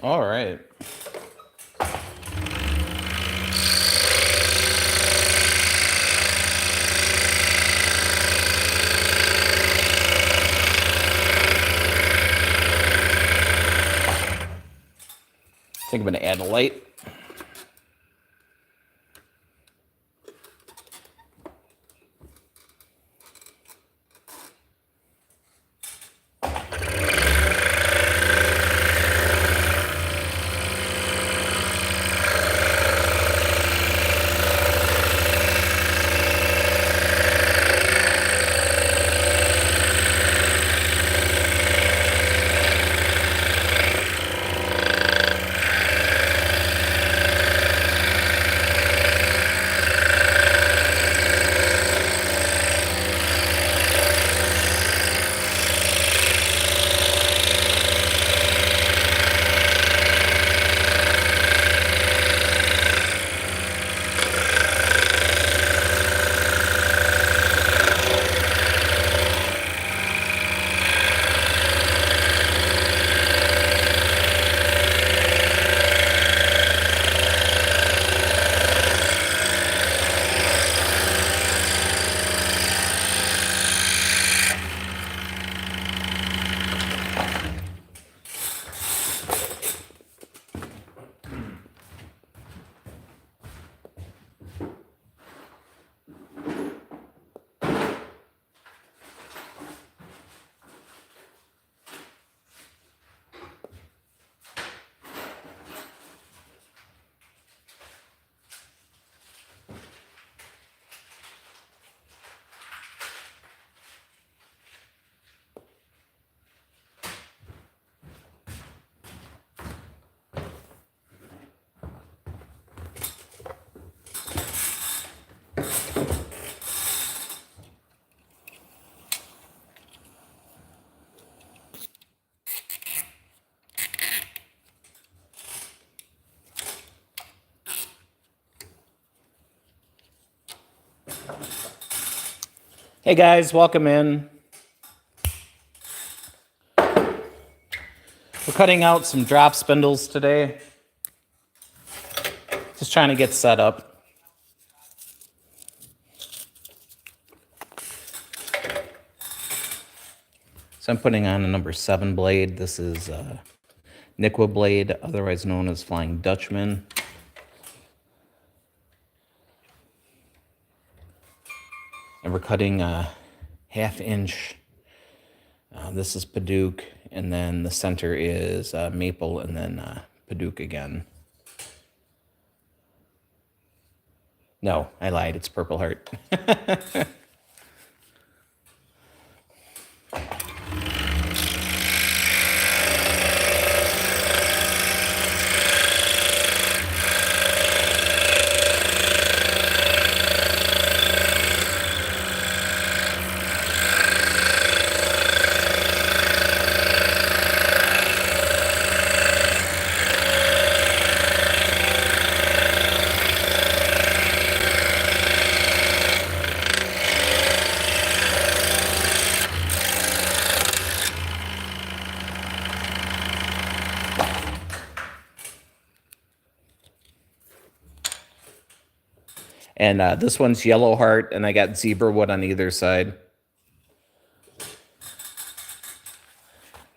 All right. I think I'm going to add a light. Hey guys, welcome in. We're cutting out some drop spindles today. Just trying to get set up. So I'm putting on a number 7 blade. This is Niqua blade, otherwise known as Flying Dutchman. And we're cutting a 1/2 inch. This is Paduke, and then the center is maple, and then Paduke again. No, I lied. It's Purple Heart. And this one's Yellow Heart, and I got zebra wood on either side.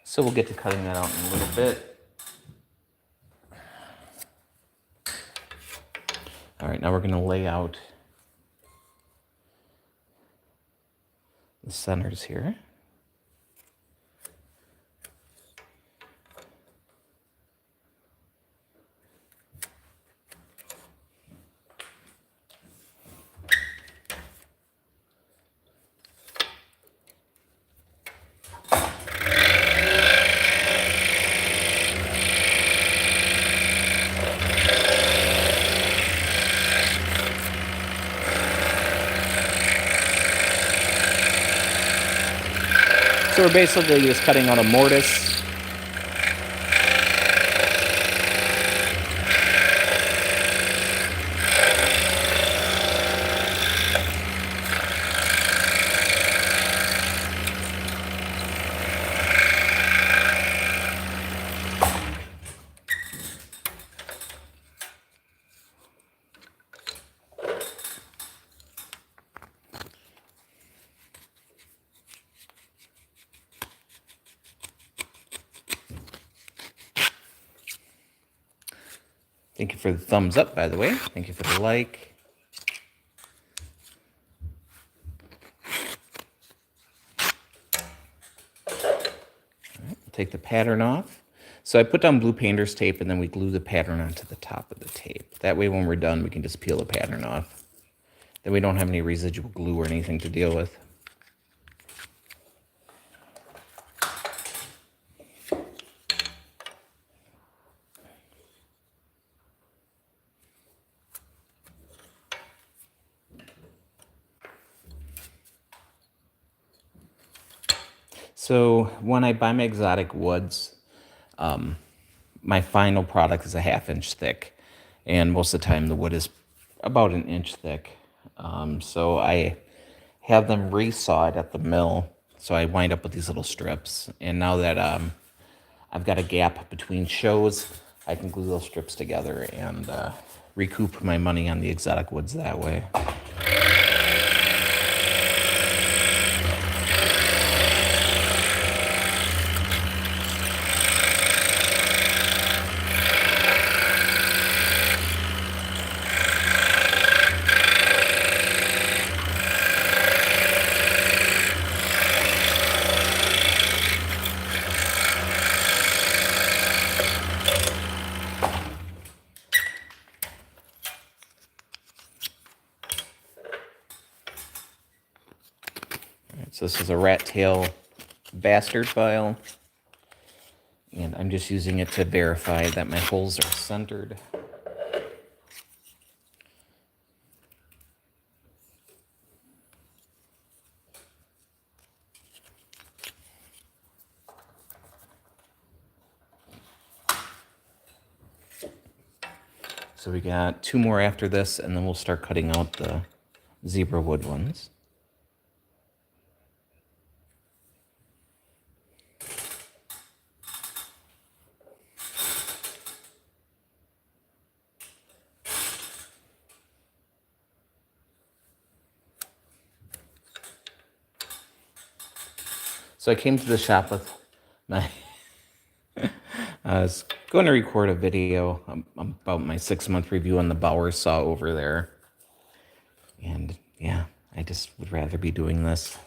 So we'll get to cutting that out in a little bit. All right, now we're going to lay out the centers here. So we're basically just cutting out a mortise. Thank you for the thumbs up, by the way. Thank you for the like. Take the pattern off. So I put down blue painter's tape and then we glue the pattern onto the top of the tape. That way when we're done, we can just peel the pattern off. Then we don't have any residual glue or anything to deal with. So when I buy my exotic woods, my final product is a 1/2 inch thick. And most of the time the wood is about 1 inch thick. So I have them resawed at the mill. So I wind up with these little strips. And now that I've got a gap between shows, I can glue those strips together and recoup my money on the exotic woods that way. So this is a rat tail bastard file, and I'm just using it to verify that my holes are centered. So we got 2 more after this, and then we'll start cutting out the zebra wood ones. So I came to the shop with my... I was going to record a video about my 6-month review on the Bauer saw over there. And yeah, I just would rather be doing this.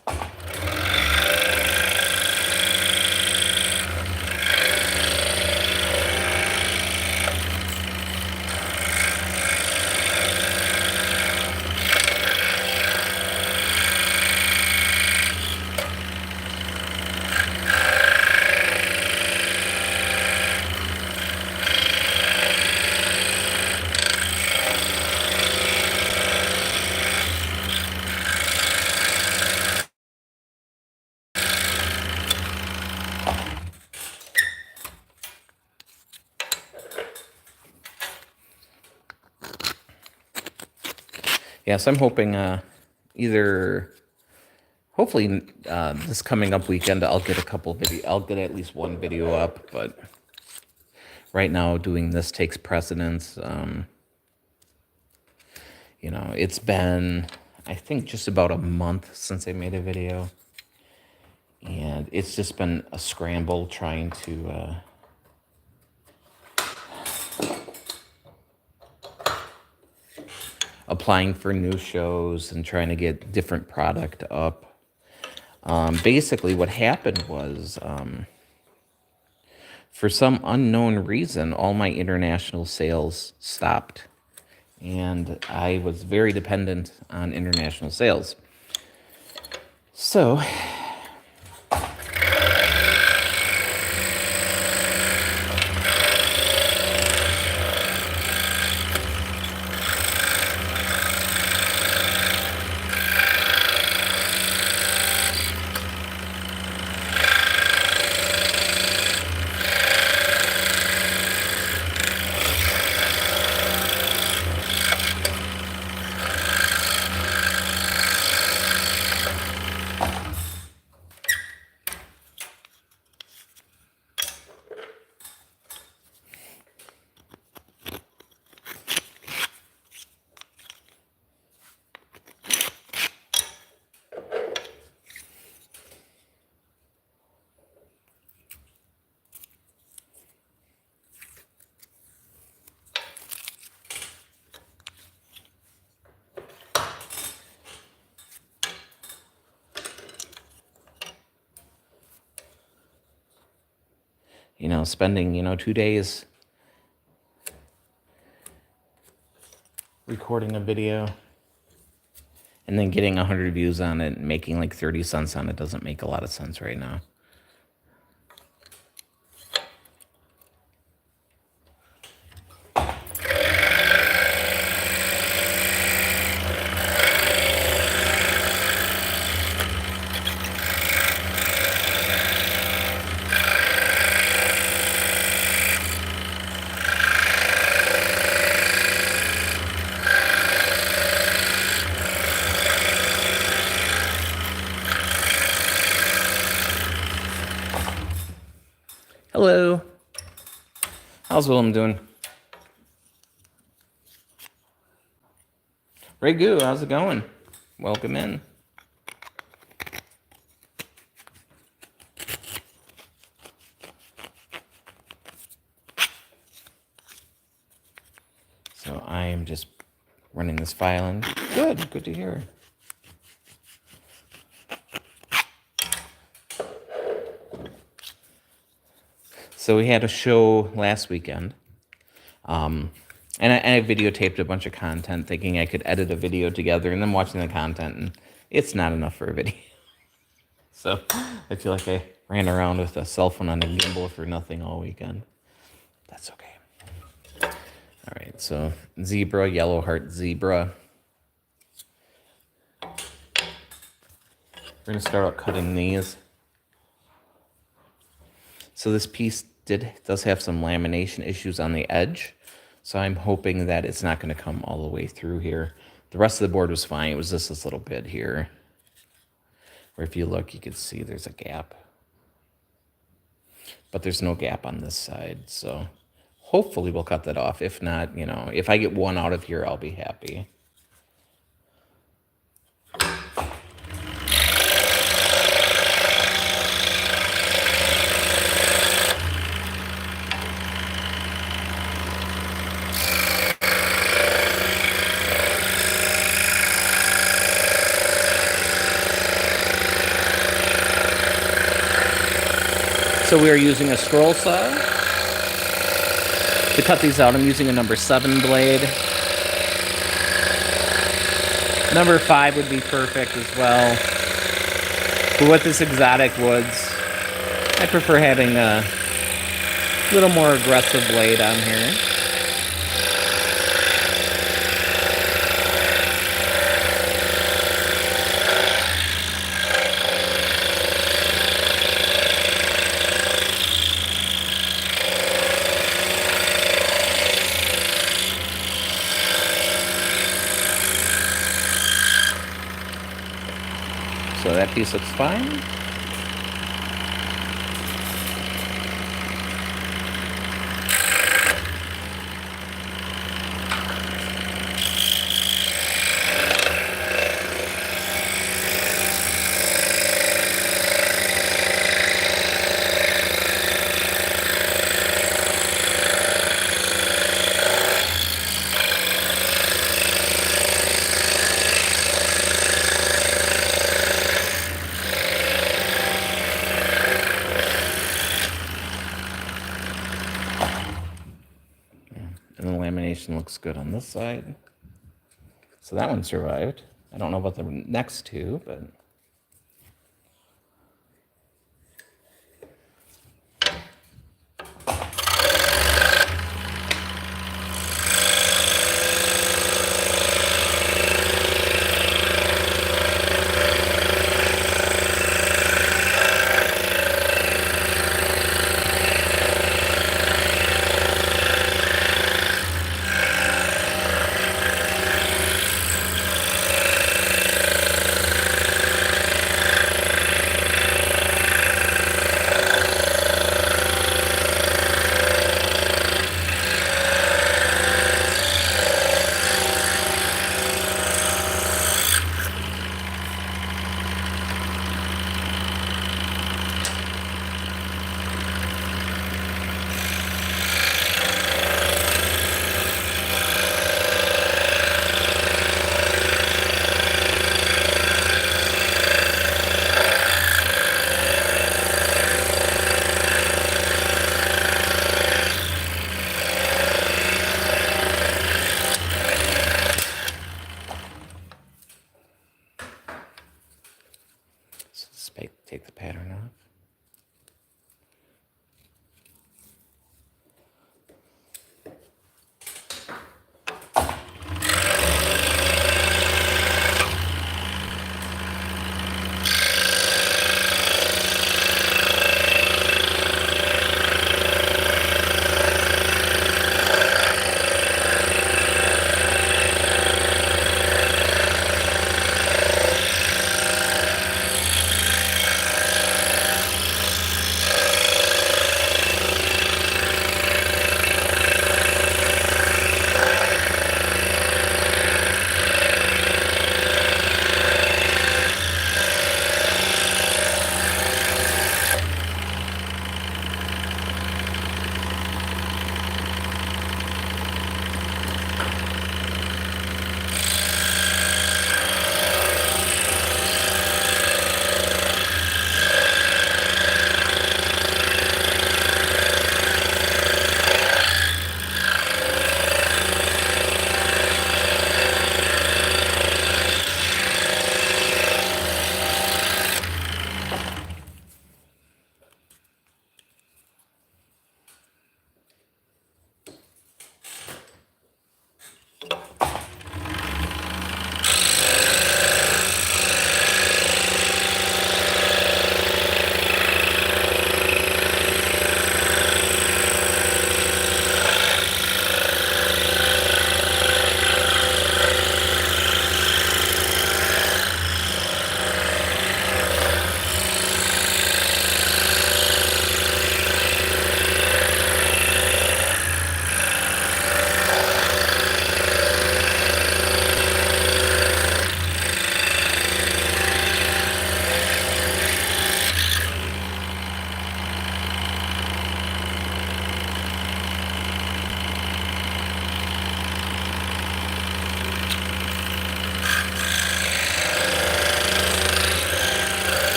Yes, I'm hoping hopefully this coming up weekend, I'll get I'll get at least one video up, but right now doing this takes precedence. You know, it's been, I think, just about a month since I made a video, and it's just been a scramble trying to applying for new shows and trying to get different product up. Basically, what happened was, for some unknown reason, all my international sales stopped. And I was very dependent on international sales. So... spending, 2 days recording a video and then getting 100 views on it and making like 30 cents on it doesn't make a lot of sense right now. Hello. How's Willem doing? Regu, how's it going? Welcome in. So I am just running this file in. Good to hear. So we had a show last weekend, and I videotaped a bunch of content thinking I could edit a video together, and then watching the content, and it's not enough for a video. So I feel like I ran around with a cell phone on a gimbal for nothing all weekend. That's okay. All right, so zebra, yellow heart zebra. We're going to start out cutting these. So this piece does have some lamination issues on the edge, so I'm hoping that it's not going to come all the way through here. The rest of the board was fine. It was just this little bit here, where if you look, you can see there's a gap. But there's no gap on this side, so hopefully we'll cut that off. If not, if I get one out of here, I'll be happy. So we are using a scroll saw to cut these out. I'm using a number 7 blade. Number 5 would be perfect as well. But with this exotic woods, I prefer having a little more aggressive blade on here. So that piece looks fine. And the lamination looks good on this side. So that one survived. I don't know about the next two, but...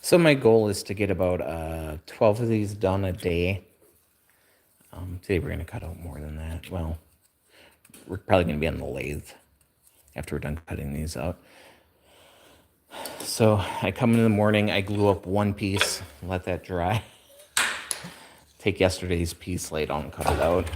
So my goal is to get about 12 of these done a day. Today we're going to cut out more than that. Well, we're probably going to be on the lathe after we're done cutting these out. So I come in the morning, I glue up one piece, let that dry. Take yesterday's piece, lay it out, and cut it out.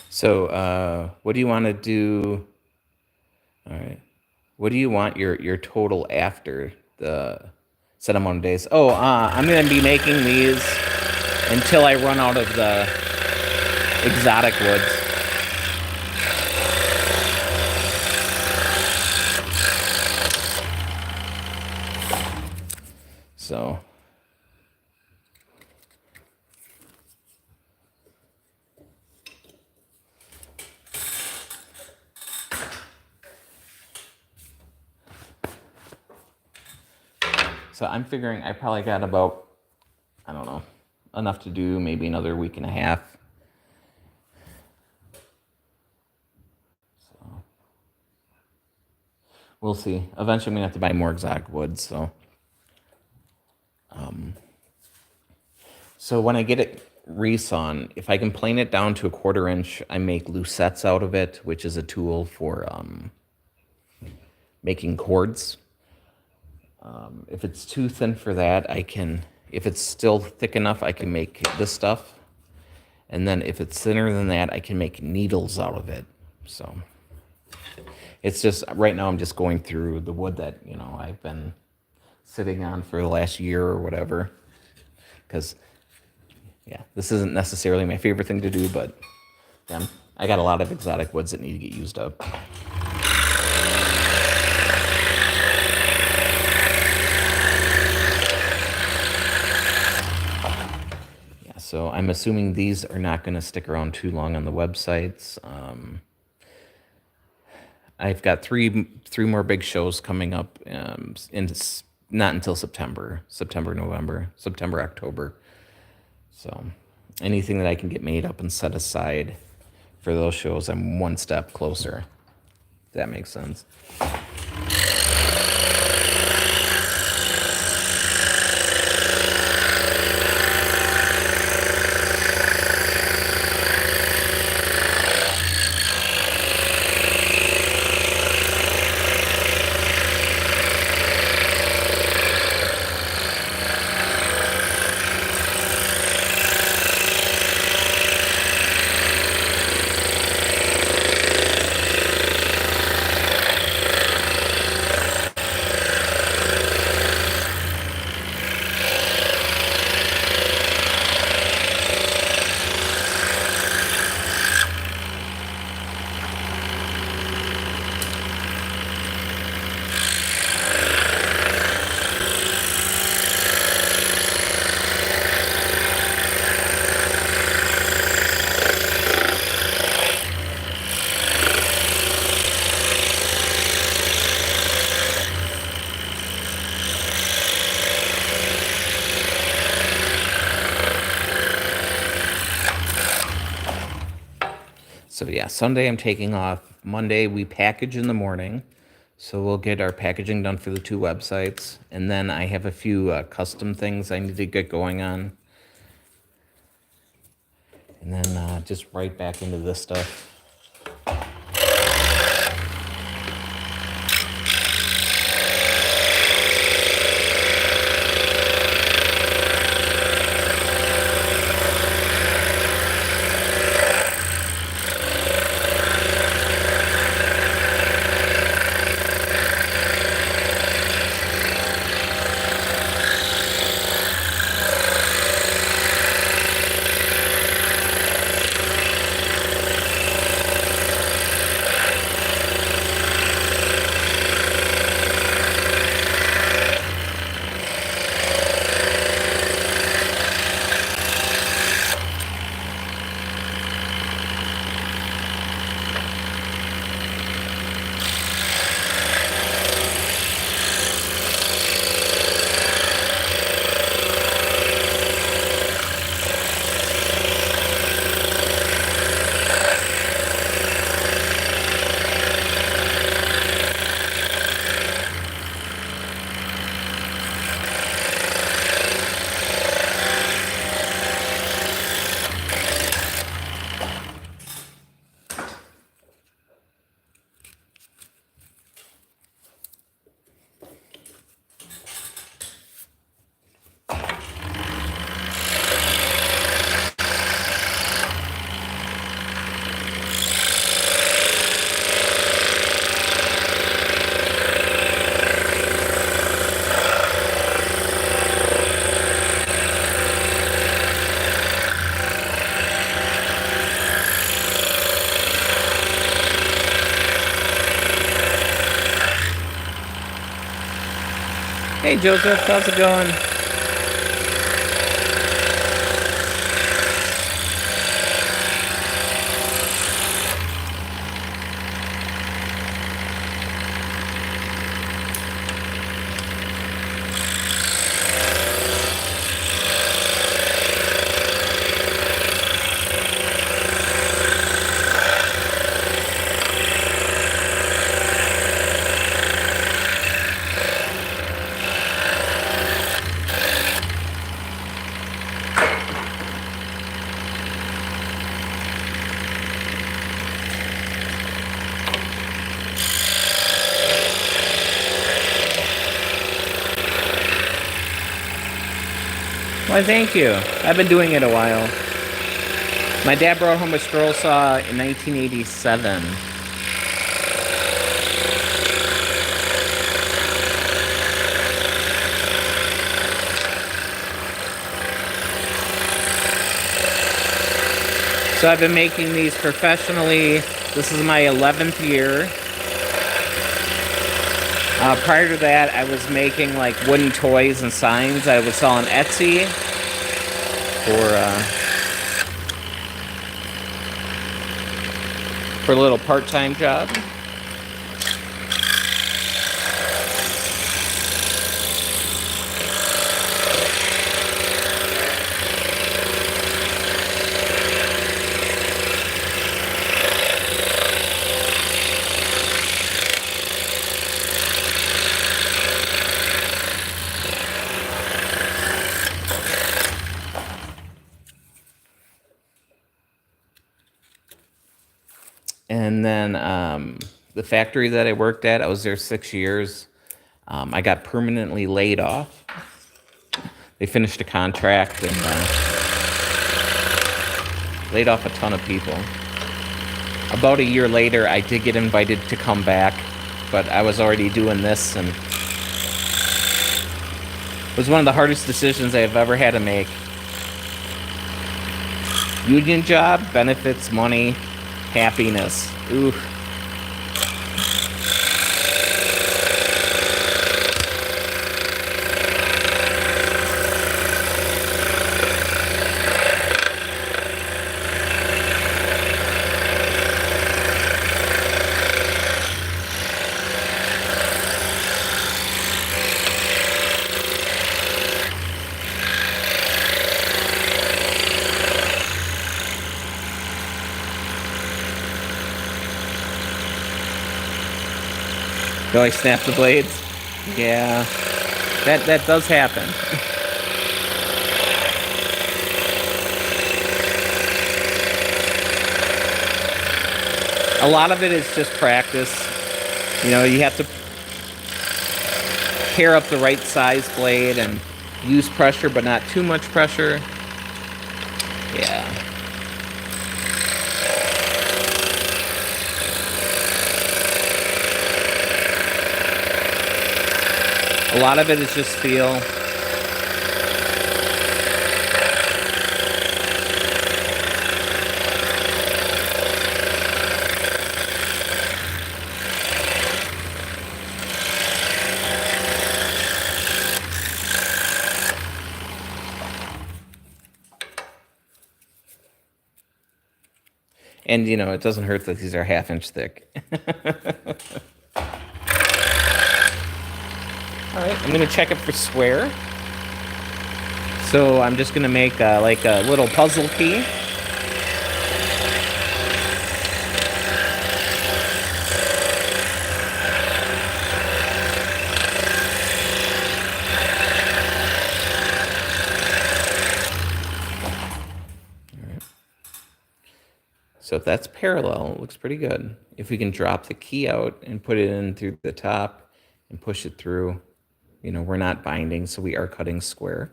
So, what do you want to do? All right. What do you want your total after the set amount of days? Oh, I'm going to be making these until I run out of the exotic woods. So, I'm figuring I probably got about, I don't know, enough to do maybe another week and a half. So, we'll see. Eventually, I'm going to have to buy more exotic wood, so. So when I get it resawn, if I can plane it down to a 1/4 inch, I make lucettes out of it, which is a tool for making cords. If it's too thin for that, I can, if it's still thick enough, I can make this stuff. And then if it's thinner than that, I can make needles out of it. So it's just, right now I'm just going through the wood that, I've been sitting on for the last year or whatever. Because, yeah, this isn't necessarily my favorite thing to do, but I got a lot of exotic woods that need to get used up. So I'm assuming these are not going to stick around too long on the websites. I've got three more big shows coming up not until September, November, September, October. So anything that I can get made up and set aside for those shows, I'm one step closer. If that makes sense. So yeah, Sunday I'm taking off. Monday we package in the morning. So we'll get our packaging done for the two websites, and then I have a few custom things I need to get going on, and then just right back into this stuff. Hey Joseph, how's it going? Why, thank you. I've been doing it a while. My dad brought home a scroll saw in 1987. So I've been making these professionally. This is my 11th year. Prior to that, I was making like wooden toys and signs I would sell on Etsy for a little part-time job. And then the factory that I worked at, I was there 6 years. I got permanently laid off. They finished a contract and laid off a ton of people. About a year later, I did get invited to come back, but I was already doing this, and it was one of the hardest decisions I've ever had to make. Union job, benefits, money, happiness. Ooh. Do I snap the blades? Yeah, that does happen. A lot of it is just practice. You know, you have to pair up the right size blade and use pressure, but not too much pressure. Yeah. A lot of it is just feel. And, you know, it doesn't hurt that these are 1/2 inch thick. All right, I'm going to check it for square. So I'm just going to make like a little puzzle key. So if that's parallel, it looks pretty good. If we can drop the key out and put it in through the top and push it through, you know, we're not binding, so we are cutting square.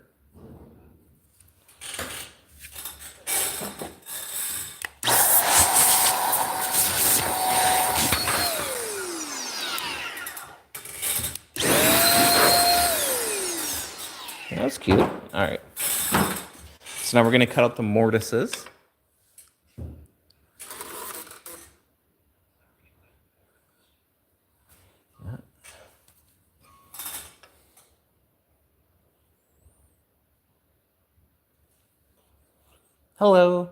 That's cute. All right. So now we're going to cut out the mortises. Hello.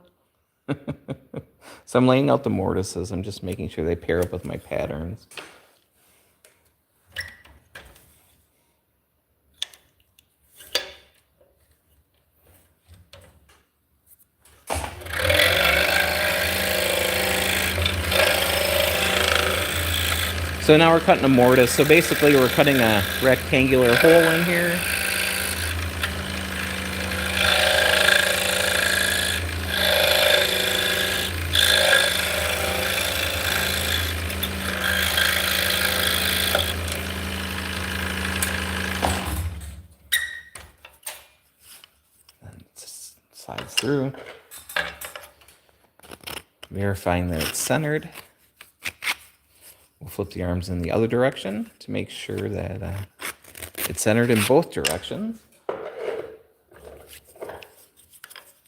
So I'm laying out the mortises. I'm just making sure they pair up with my patterns. So now we're cutting a mortise. So basically we're cutting a rectangular hole in here. And it slides through. Verifying that it's centered. We'll flip the arms in the other direction to make sure that it's centered in both directions. We'll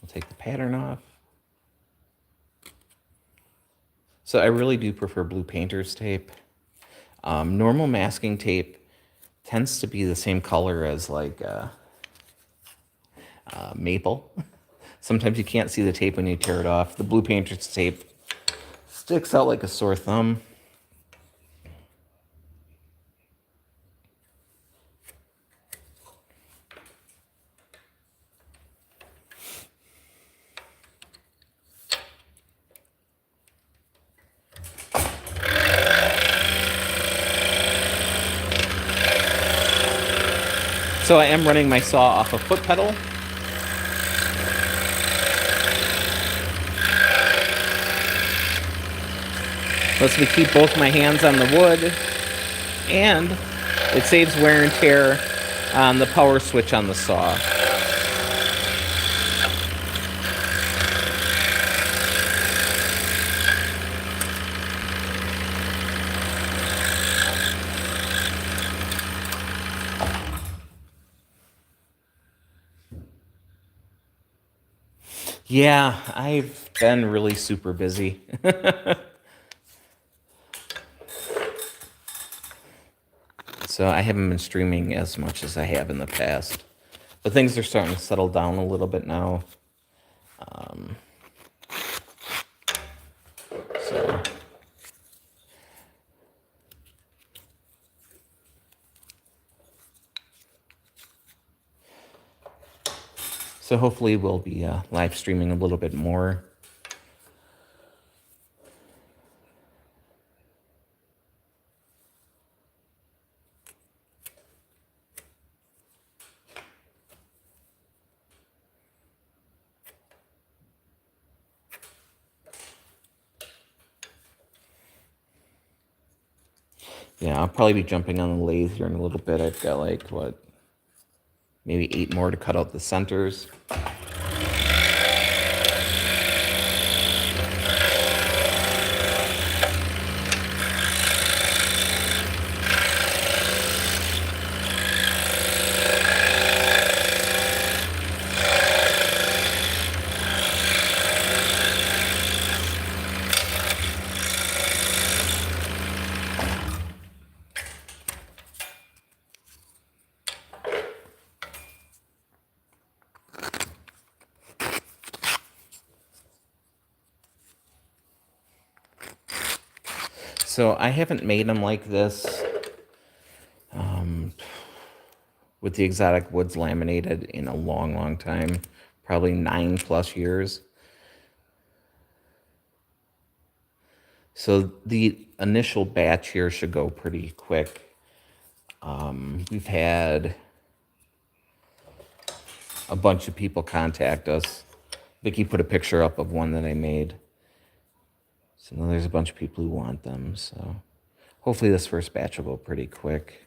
take the pattern off. So I really do prefer blue painter's tape. Normal masking tape tends to be the same color as like maple. Sometimes you can't see the tape when you tear it off. The blue painter's tape sticks out like a sore thumb. So I am running my saw off a foot pedal. Lets me keep both my hands on the wood, and it saves wear and tear on the power switch on the saw. Yeah, I've been really super busy. So I haven't been streaming as much as I have in the past. But things are starting to settle down a little bit now. So So hopefully we'll be live streaming a little bit more. Yeah, I'll probably be jumping on the lathe here in a little bit. I've got like, what, maybe 8 more to cut out the centers. So I haven't made them like this with the exotic woods laminated in a long, long time, probably 9+ years. So the initial batch here should go pretty quick. We've had a bunch of people contact us. Vicky put a picture up of one that I made. So now there's a bunch of people who want them. So hopefully this first batch will go pretty quick.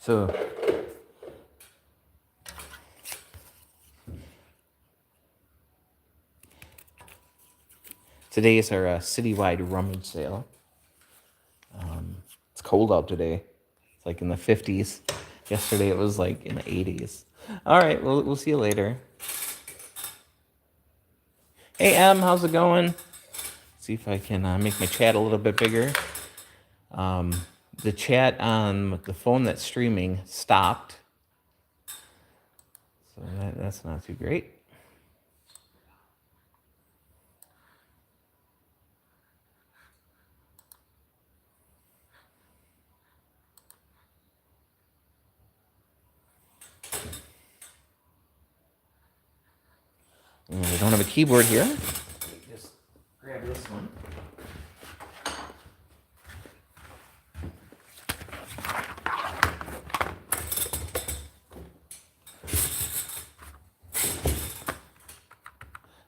So today is our citywide rummage sale. It's cold out today. It's like in the 50s. Yesterday it was like in the 80s. All right, we'll see you later. Hey, Em, how's it going? See if I can make my chat a little bit bigger. The chat on the phone that's streaming stopped. So that's not too great. And we don't have a keyboard here. Just grab this one.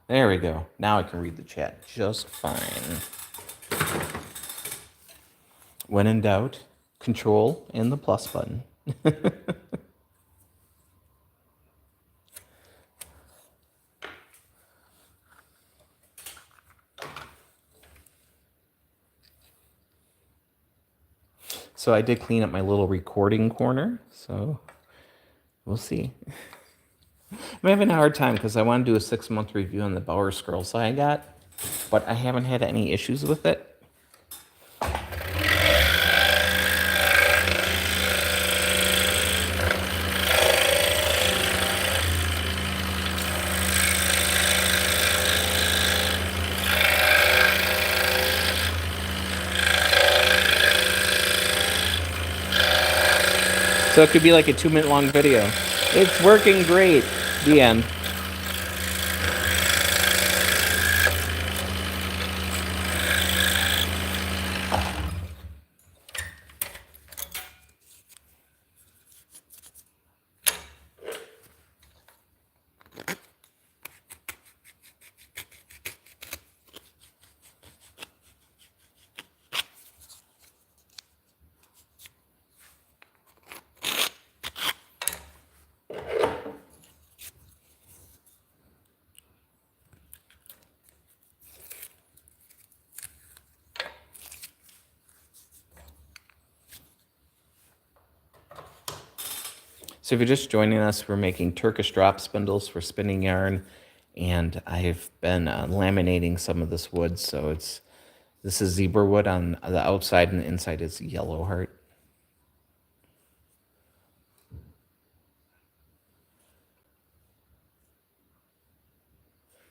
There we go. Now I can read the chat just fine. When in doubt, Control and the plus button. So I did clean up my little recording corner, so we'll see. I'm having a hard time because I want to do a 6-month review on the Bauer scroll saw I got, but I haven't had any issues with it. So it could be like a 2-minute long video. It's working great. The end. So if you're just joining us, we're making Turkish drop spindles for spinning yarn and I've been laminating some of this wood. So this is zebra wood on the outside, and the inside is yellow heart.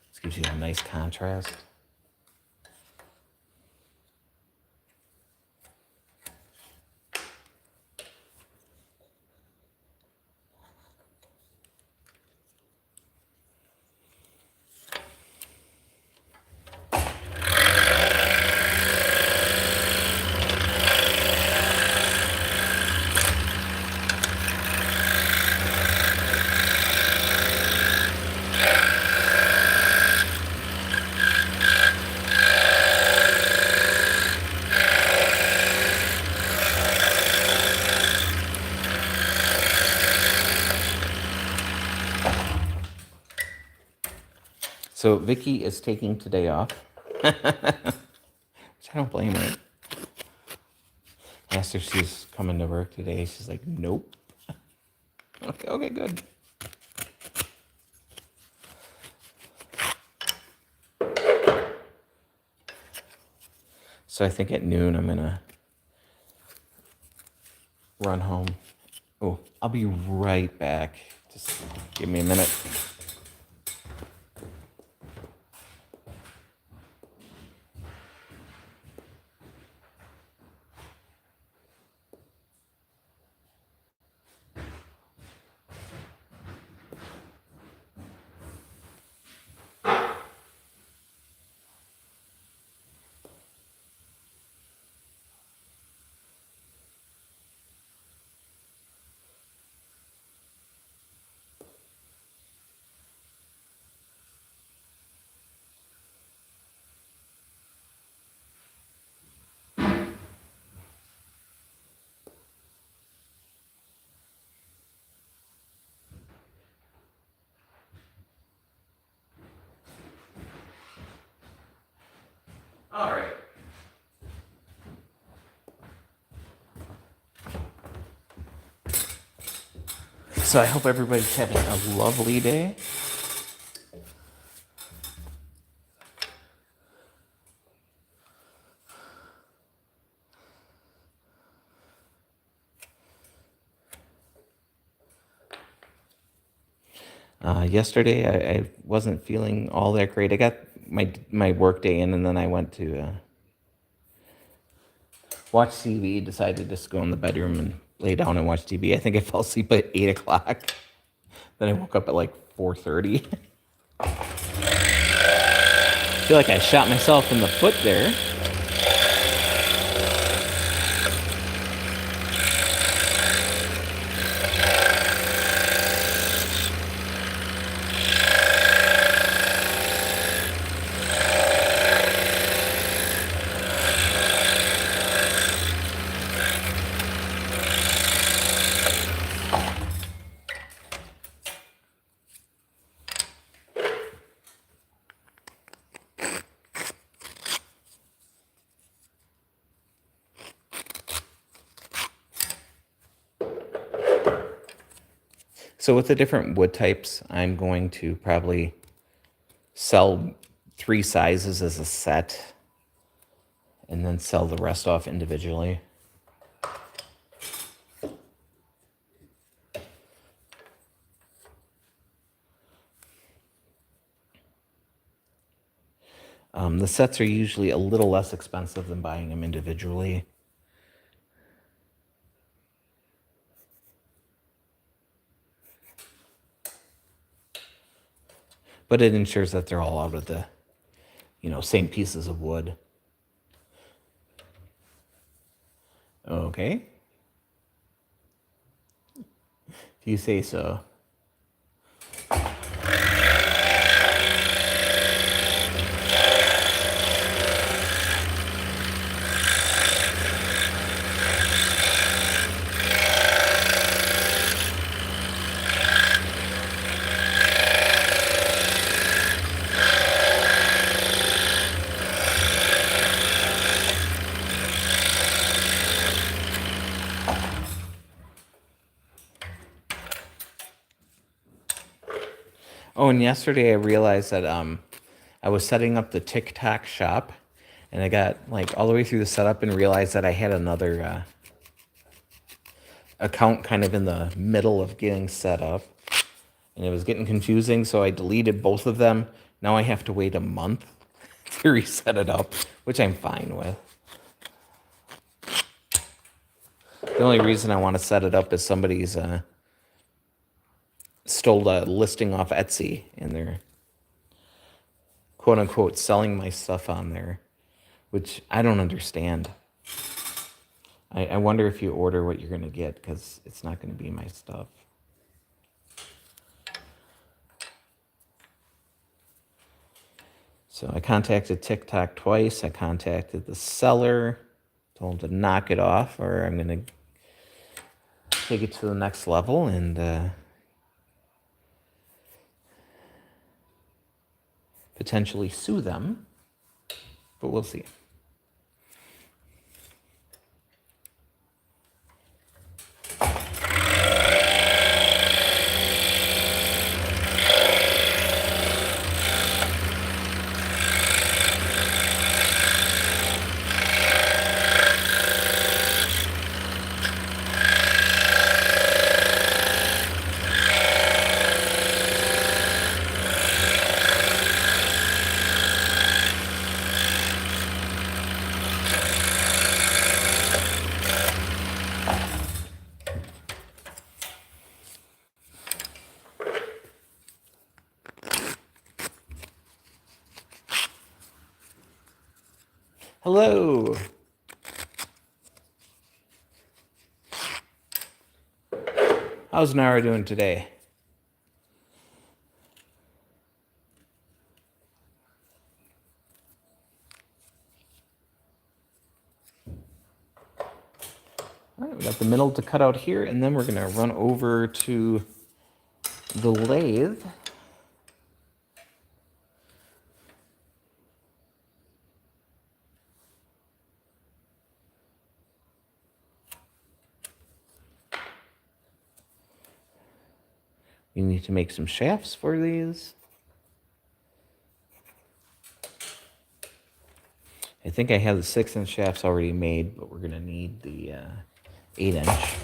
This gives you a nice contrast. So Vicky is taking today off. Which I don't blame her. Asked her if she's coming to work today. She's like, nope. Okay, good. So I think at noon I'm gonna run home. Oh, I'll be right back. Just give me a minute. All right. So I hope everybody's having a lovely day. Yesterday I wasn't feeling all that great. I got my work day in, and then I went to watch TV. Decided to just go in the bedroom and lay down and watch TV. I think I fell asleep at 8 o'clock. Then I woke up at like 4:30. I feel like I shot myself in the foot there. So with the different wood types, I'm going to probably sell 3 sizes as a set and then sell the rest off individually. The sets are usually a little less expensive than buying them individually. But it ensures that they're all out of the, same pieces of wood. Okay. If you say so. and yesterday I realized that I was setting up the TikTok shop, and I got like all the way through the setup and realized that I had another account kind of in the middle of getting set up, and it was getting confusing, so I deleted both of them. Now I have to wait a month to reset it up, which I'm fine with. The only reason I want to set it up is somebody's stole a listing off Etsy, and they're quote unquote selling my stuff on there, which I don't understand. I wonder if you order what you're going to get, because it's not going to be my stuff. So I contacted TikTok twice. I contacted the seller, told him to knock it off, or I'm going to take it to the next level and potentially sue them. But we'll see. Hello. How's Nara doing today? All right, we got the middle to cut out here, and then we're going to run over to the lathe. We need to make some shafts for these. I think I have the 6-inch shafts already made, but we're going to need the 8-inch.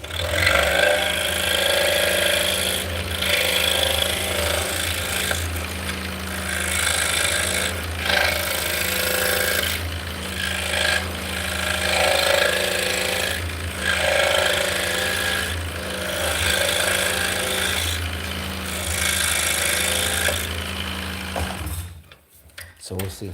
So we'll see.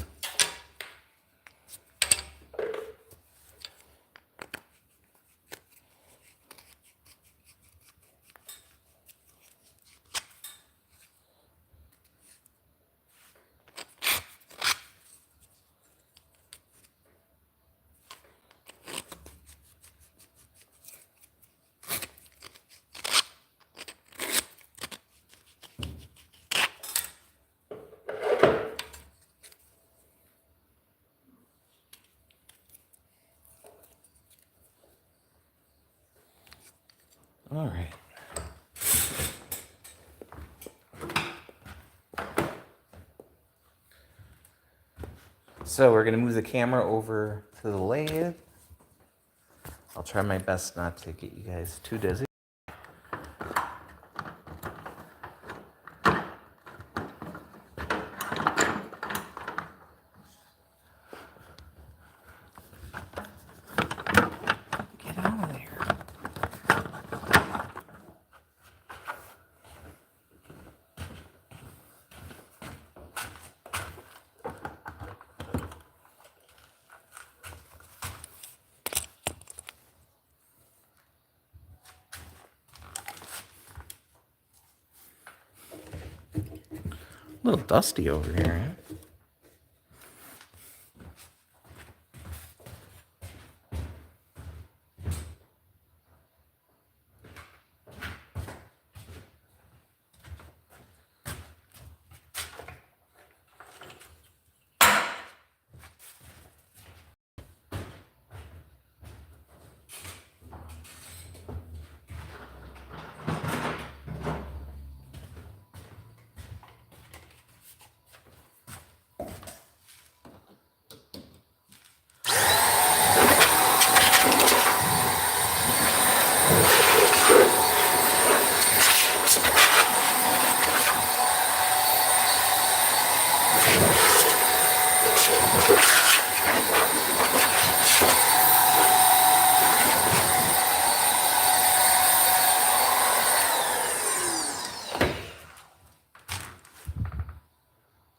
All right. So we're going to move the camera over to the lathe. I'll try my best not to get you guys too dizzy. Get out of there. A little dusty over here, huh?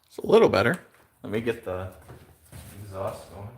It's a little better. Let me get the exhaust going.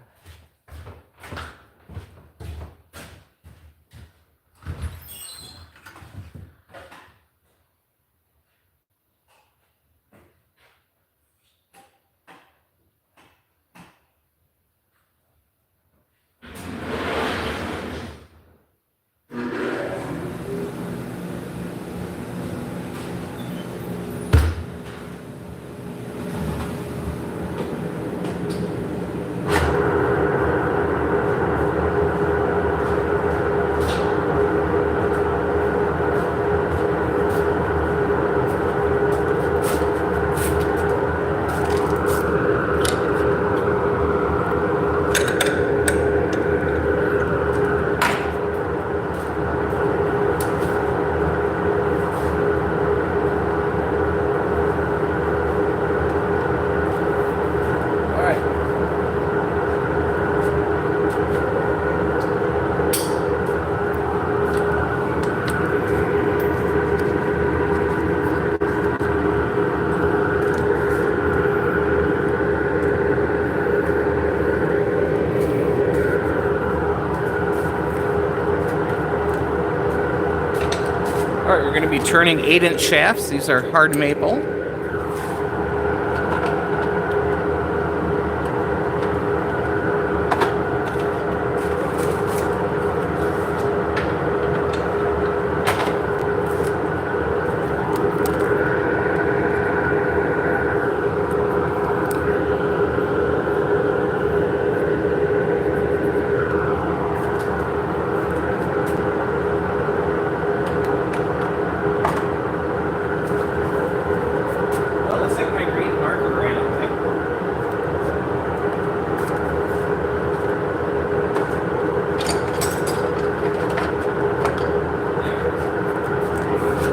Alright, we're going to be turning 8-inch shafts. These are hard maple.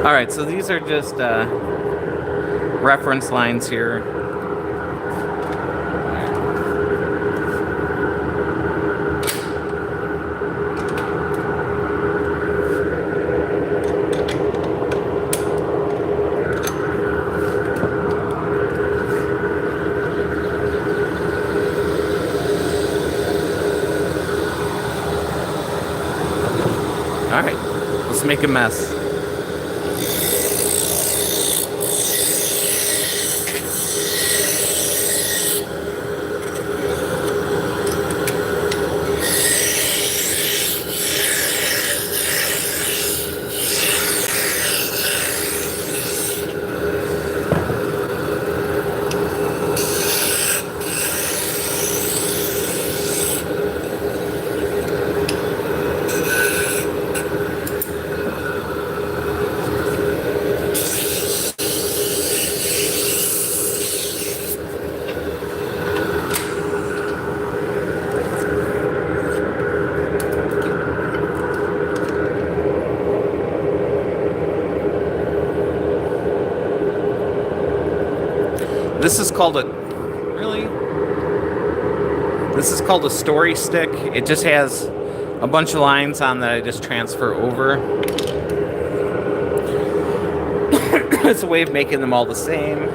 Alright, so these are just reference lines here. Alright, let's make a mess. This is called a story stick. It just has a bunch of lines on that I just transfer over. It's a way of making them all the same.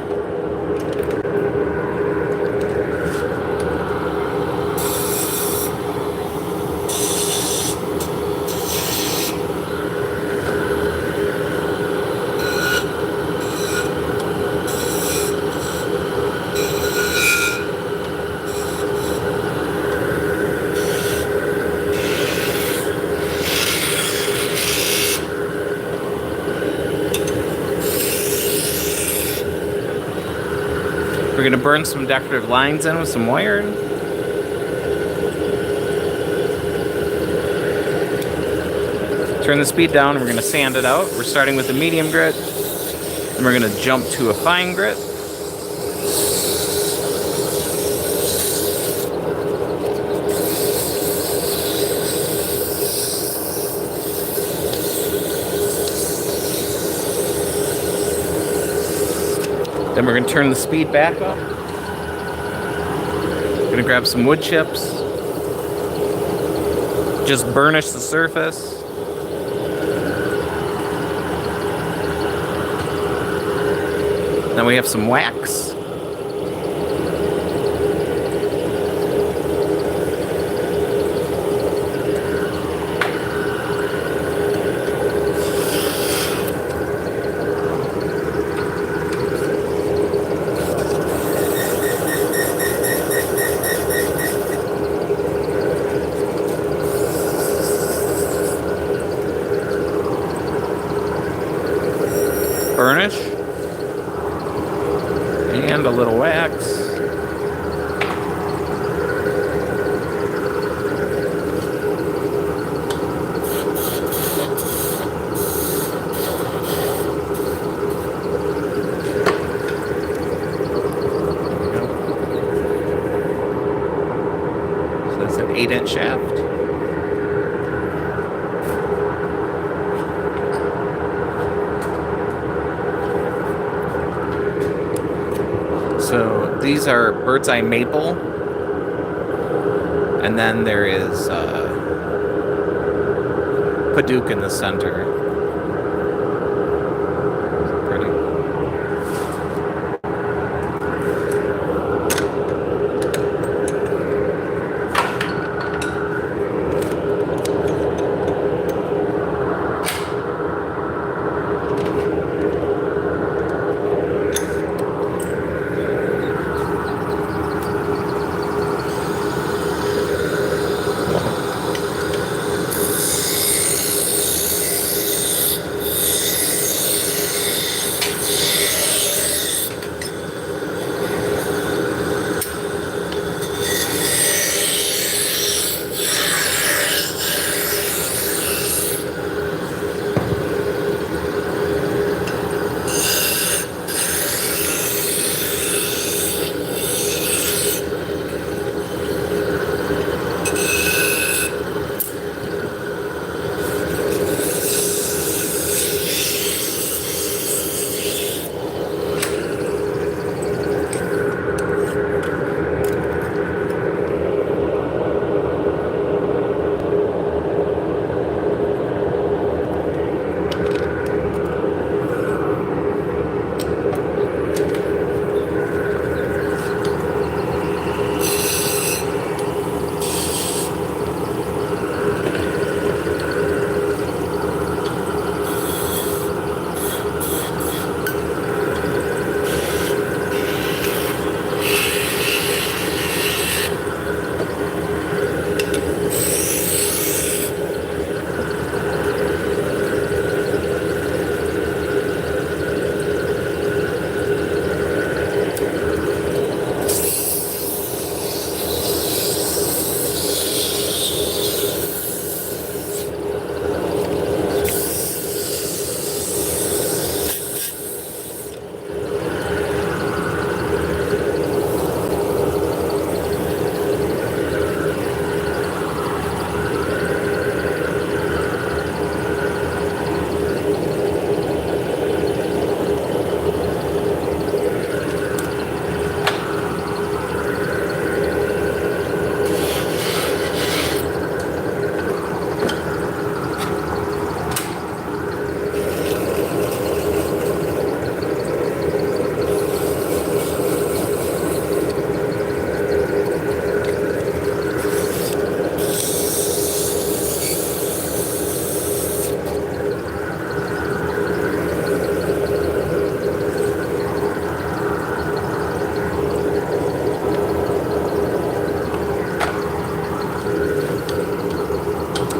We're going to burn some decorative lines in with some wire. Turn the speed down and we're going to sand it out. We're starting with a medium grit and we're going to jump to a fine grit. Then we're going to turn the speed back up. We're going Gonna grab some wood chips. Just burnish the surface. Then we have some wax. Burnish. And a little wax. So that's an 8-inch shaft. So these are bird's eye maple, and then there is Paduke in the center. Pretty.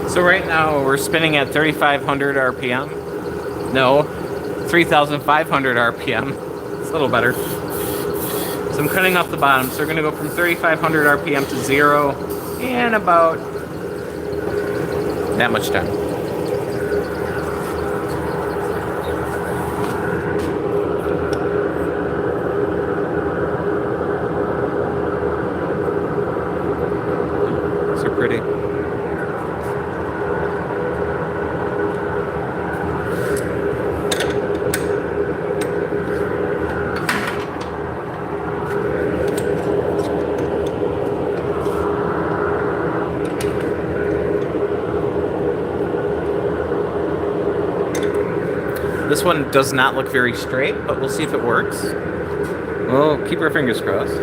So right now we're spinning at 3,500 RPM. No, 3,500 RPM. It's a little better. So I'm cutting off the bottom. So we're gonna go from 3,500 RPM to 0 in about that much time. So pretty. This one does not look very straight, but we'll see if it works. We'll keep our fingers crossed.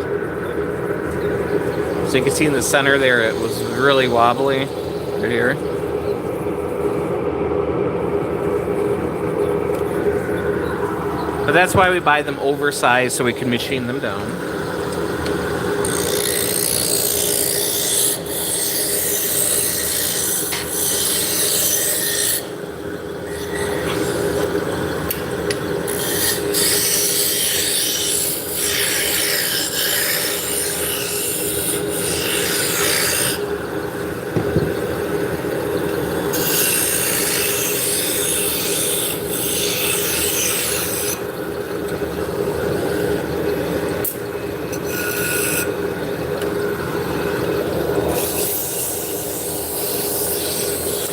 So you can see in the center there, it was really wobbly right here. But that's why we buy them oversized, so we can machine them down.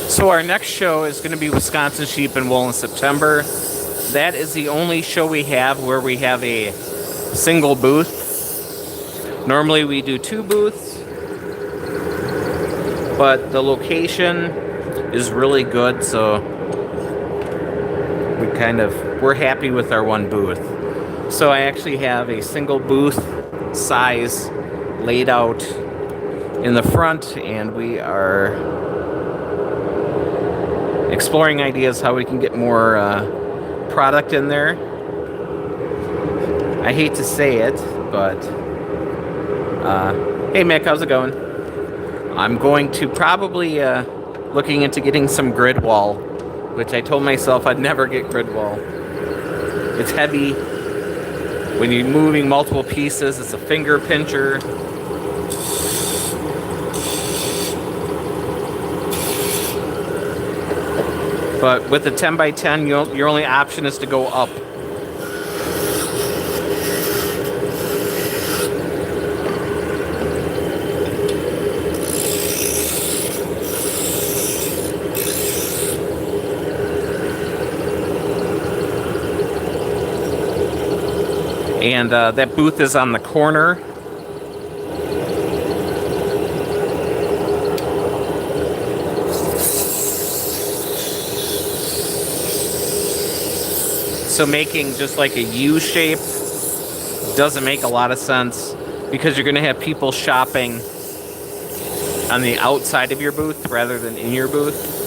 So our next show is going to be Wisconsin Sheep and Wool in September. That is the only show we have where we have a single booth. Normally we do 2 booths, but the location is really good, so we're happy with our 1 booth. So I actually have a single booth size laid out in the front, and we are exploring ideas how we can get more product in there. I hate to say it, but hey Mick, how's it going? I'm going to probably looking into getting some grid wall, which I told myself I'd never get grid wall. It's heavy. When you're moving multiple pieces, it's a finger pincher. But with the 10x10, your only option is to go up. And that booth is on the corner. So making just like a U shape doesn't make a lot of sense, because you're going to have people shopping on the outside of your booth rather than in your booth.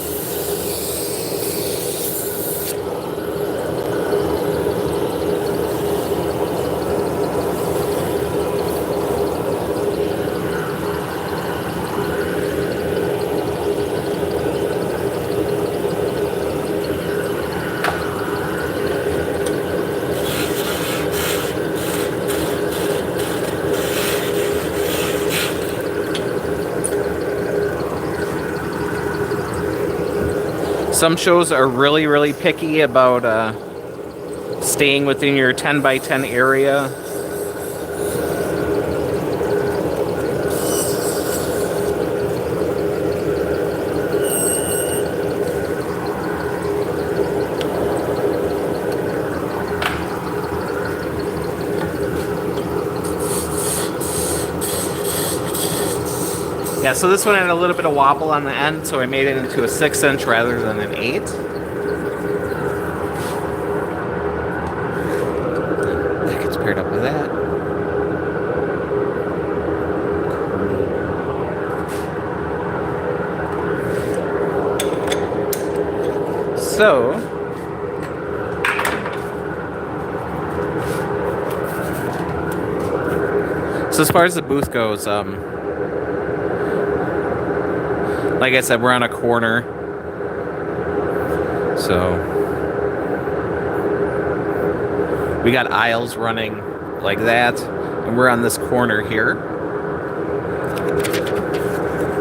Some shows are really, really picky about staying within your 10x10 area. Yeah, so this one had a little bit of wobble on the end, so I made it into a 6-inch rather than an 8. That gets paired up with that. So as far as the booth goes, like I said, we're on a corner, so we got aisles running like that, and we're on this corner here.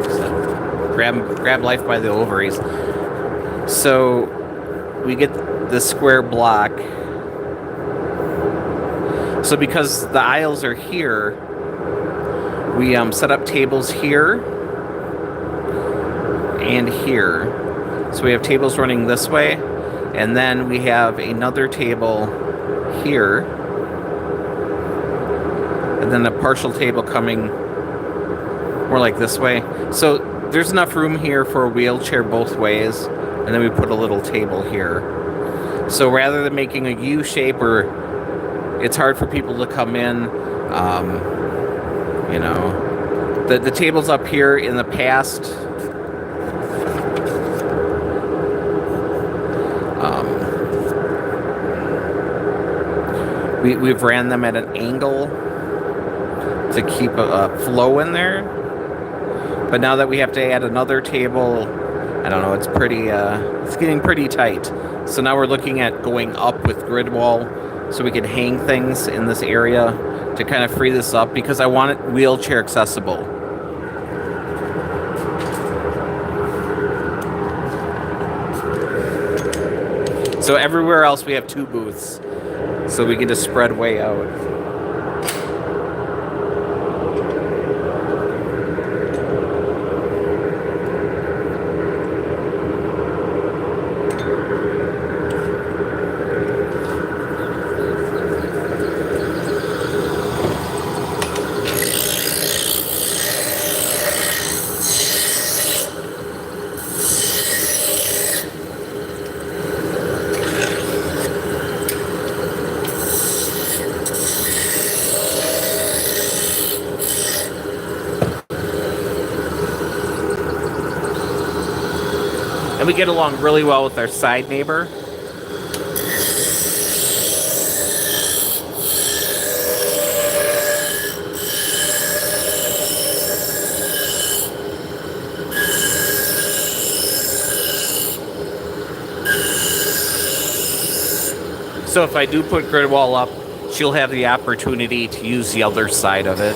So grab life by the ovaries. So we get the square block. So because the aisles are here, we set up tables here and here. So we have tables running this way, and then we have another table here, and then a partial table coming more like this way. So there's enough room here for a wheelchair both ways, and then we put a little table here. So rather than making a U shape or it's hard for people to come in, you know, the tables up here in the past, we've ran them at an angle to keep a flow in there. But now that we have to add another table, I don't know, it's pretty, it's getting pretty tight. So now we're looking at going up with grid wall so we can hang things in this area to kind of free this up because I want it wheelchair accessible. So everywhere else we have 2 booths, so we can just spread way out. And we get along really well with our side neighbor. So if I do put grid wall up, she'll have the opportunity to use the other side of it.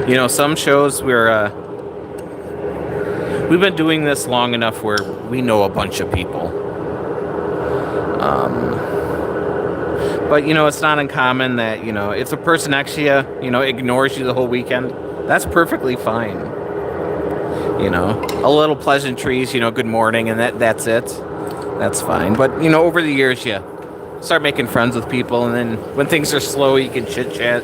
You know, some shows we've been doing this long enough where we know a bunch of people. But, you know, it's not uncommon that, you know, if the person next to you, you know, ignores you the whole weekend, that's perfectly fine. You know, a little pleasantries, you know, good morning, and that's it. That's fine. But, you know, over the years, you start making friends with people, and then when things are slow, you can chit-chat.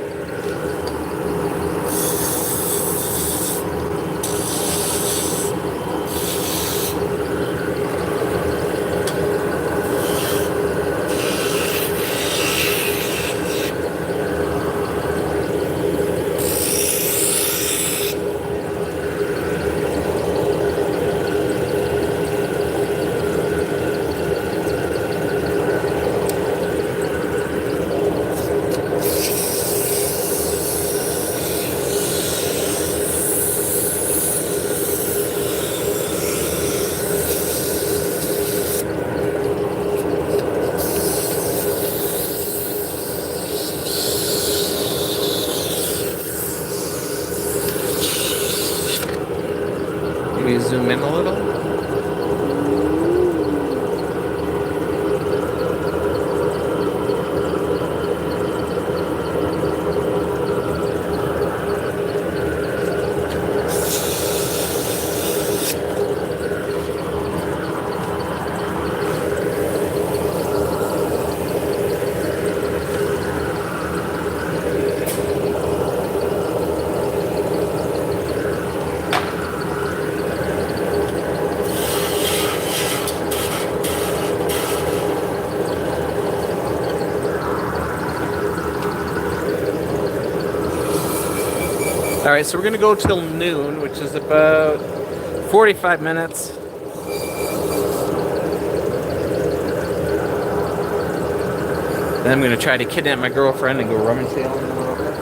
Maybe zoom in a little. All right, so we're gonna go till noon, which is about 45 minutes. Then I'm gonna try to kidnap my girlfriend and go rummage sailing in a little bit.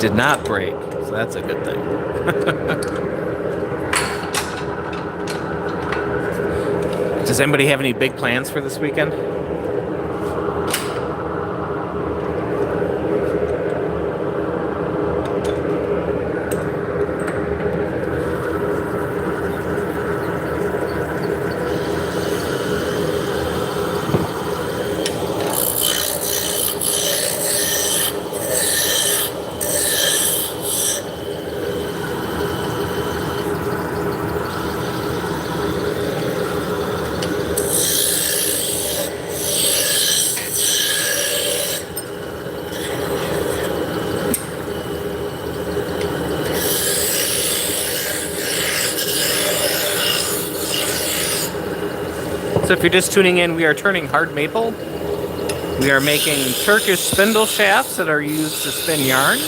did not break, so that's a good thing. Does anybody have any big plans for this weekend? So if you're just tuning in, we are turning hard maple. We are making Turkish spindle shafts that are used to spin yarn.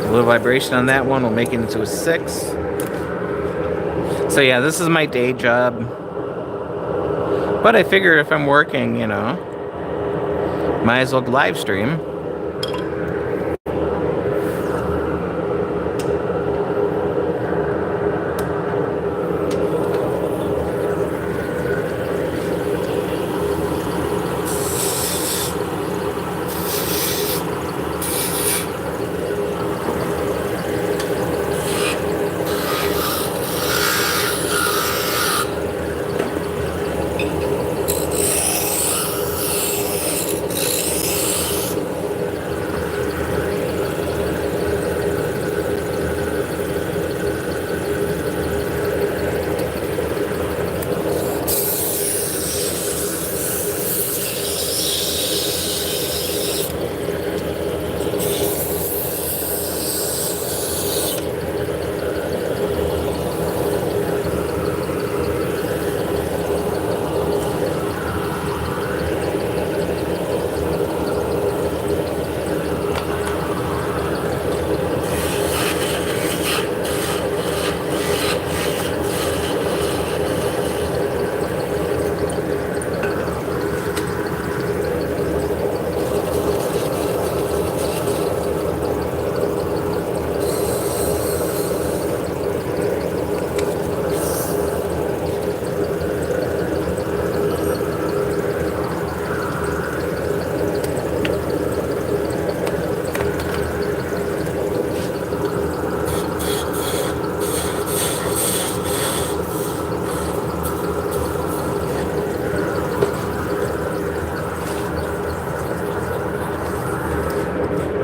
A little vibration on that one will make it into a 6. So yeah, this is my day job. But I figure if I'm working, you know, might as well live stream.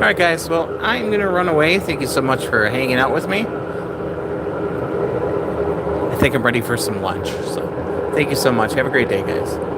Alright guys, well, I'm going to run away. Thank you so much for hanging out with me. I think I'm ready for some lunch. So, thank you so much. Have a great day, guys.